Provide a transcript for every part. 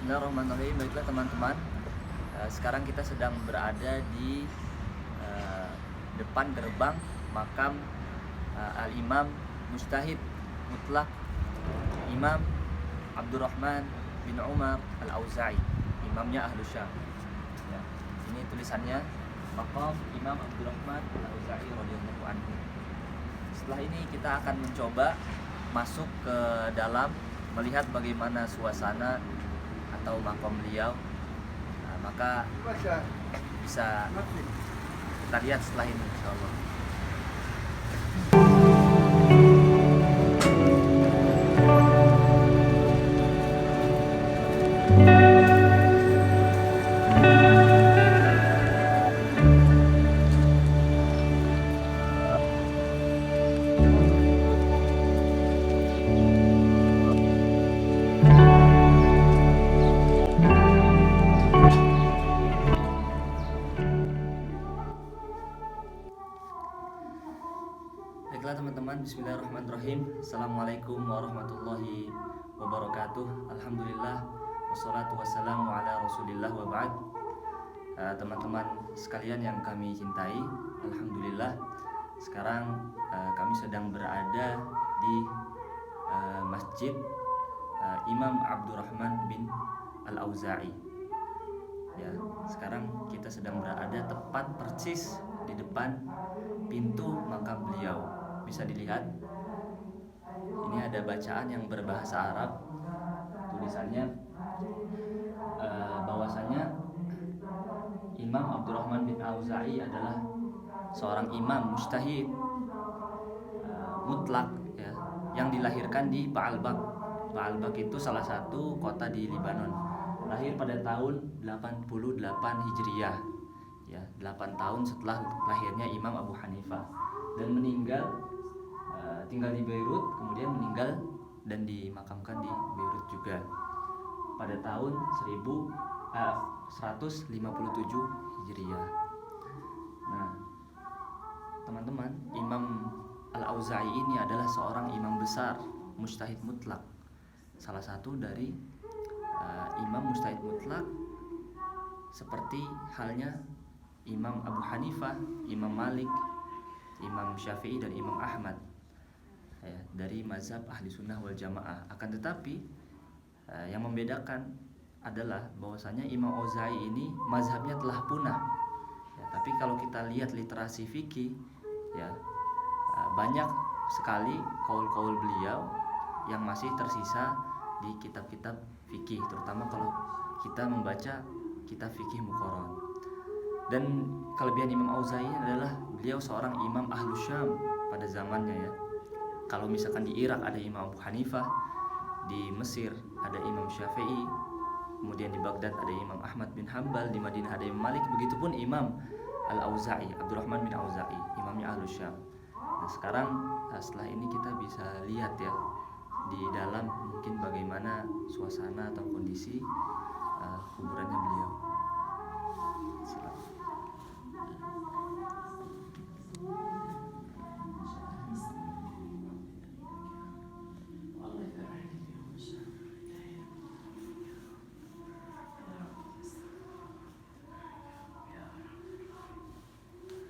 Bismillahirrahmanirrahim. Baiklah teman-teman, sekarang kita sedang berada di depan gerbang makam Al-Imam Mujtahid Mutlaq Imam Abdurrahman bin Umar Al-Auza'i, imamnya Ahlus Syam. Ya, ini tulisannya makam Imam Abdurrahman Al-Auza'i radhiyallahu anhu. Setelah ini kita akan mencoba masuk ke dalam, melihat bagaimana suasana atau makom beliau. Maka bisa kita lihat setelah ini, insyaallah. Baiklah teman-teman, bismillahirrahmanirrahim. Assalamualaikum warahmatullahi wabarakatuh. Alhamdulillah, wassalatu wassalamu ala rasulillah wa ba'd. Teman-teman sekalian yang kami cintai, alhamdulillah, sekarang kami sedang berada di Masjid Imam Abdurrahman bin Al-Auza'i. Ya, sekarang kita sedang berada tepat persis di depan pintu makam beliau. Bisa dilihat, ini ada bacaan yang berbahasa Arab. Tulisannya bahwasanya Imam Abdurrahman bin Auza'i adalah seorang imam mujtahid mutlak, ya, yang dilahirkan di Ba'albak. Ba'albak itu salah satu kota di Lebanon. Lahir pada tahun 88 Hijriah, ya, 8 tahun setelah lahirnya Imam Abu Hanifah, dan meninggal tinggal di Beirut, kemudian meninggal dan dimakamkan di Beirut juga pada tahun 157 Hijriah. Nah, teman-teman, Imam Al-Auza'i ini adalah seorang imam besar, mujtahid mutlak, salah satu dari imam mujtahid mutlak, seperti halnya Imam Abu Hanifah, Imam Malik, Imam Syafi'i, dan Imam Ahmad, ya, dari mazhab ahli sunnah wal jamaah. Akan tetapi yang membedakan adalah bahwasanya Imam Auza'i ini mazhabnya telah punah, ya, tapi kalau kita lihat literasi fikih, ya, banyak sekali kaul-kaul beliau yang masih tersisa di kitab-kitab fikih, terutama kalau kita membaca kitab fikih Muqarrar. Dan kelebihan Imam Auza'i adalah beliau seorang imam Ahlus Syam pada zamannya, ya. Kalau misalkan di Irak ada Imam Abu Hanifah, di Mesir ada Imam Syafi'i, kemudian di Baghdad ada Imam Ahmad bin Hambal, di Madinah ada Imam Malik, begitupun Imam Al-Auza'i, Abdurrahman bin Auza'i, imamnya Ahlus Syam. Nah, sekarang setelah ini kita bisa lihat, ya, di dalam mungkin bagaimana suasana atau kondisi kuburannya beliau. Silakan.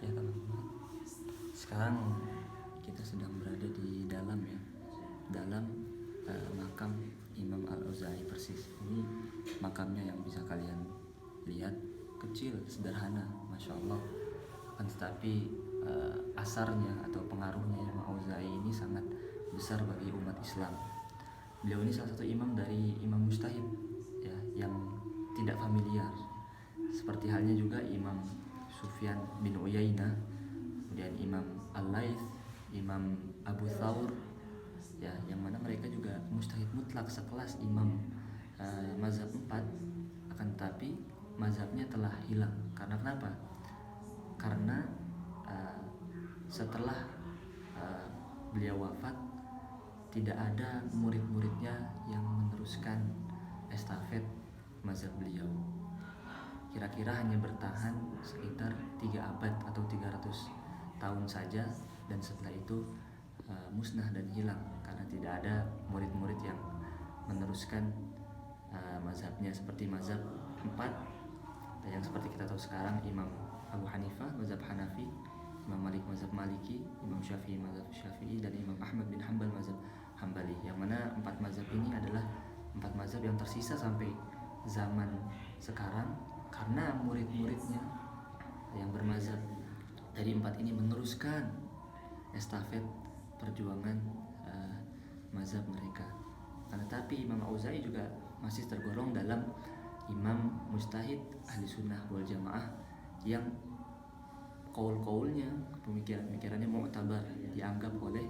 Ya teman-teman, sekarang kita sedang berada di dalam, ya, dalam makam Imam Al-Auza'i persis. Ini makamnya yang bisa kalian lihat, kecil, sederhana, masya Allah. Akan tetapi asarnya atau pengaruhnya Imam Auza'i ini sangat besar bagi umat Islam. Beliau ini salah satu imam dari imam mujtahid, ya, yang tidak familiar. Seperti halnya juga Imam Sufyan bin Uyainah, kemudian Imam Al-Laits, Imam Abu Thawr, ya, yang mana mereka juga mujtahid mutlak sekelas imam mazhab 4. Akan tetapi mazhabnya telah hilang. Karena kenapa? Karena setelah beliau wafat, tidak ada murid-muridnya yang meneruskan estafet mazhab beliau. Kira-kira hanya bertahan sekitar 3 abad atau 300 tahun saja, dan setelah itu musnah dan hilang karena tidak ada murid-murid yang meneruskan mazhabnya seperti mazhab 4 yang seperti kita tahu sekarang, Imam Abu Hanifah mazhab Hanafi, Imam Malik mazhab Maliki, Imam Syafi'i mazhab Syafi'i, dan Imam Ahmad bin Hanbal mazhab Hambali. Yang mana 4 mazhab ini adalah 4 mazhab yang tersisa sampai zaman sekarang, karena murid-muridnya yang bermazhab dari 4 ini meneruskan estafet perjuangan mazhab mereka. Karena tapi Imam Auza'i juga masih tergolong dalam imam mujtahid ahli sunnah wal jamaah yang kaul-kaulnya, pemikiran-pemikirannya mu'tabar, dianggap oleh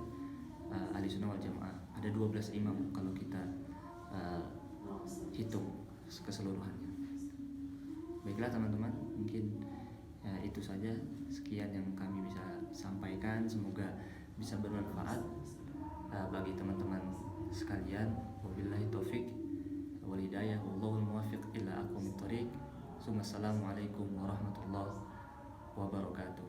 ahli sunnah wal jamaah. Ada 12 imam kalau kita hitung keseluruhannya. Baiklah teman-teman, mungkin itu saja, sekian yang kami bisa sampaikan, semoga bisa bermanfaat bagi teman-teman sekalian. Wabillahi taufik wal hidayah, wallahul muwaffiq ila aqwamit thoriq. Assalamualaikum warahmatullahi wabarakatuh.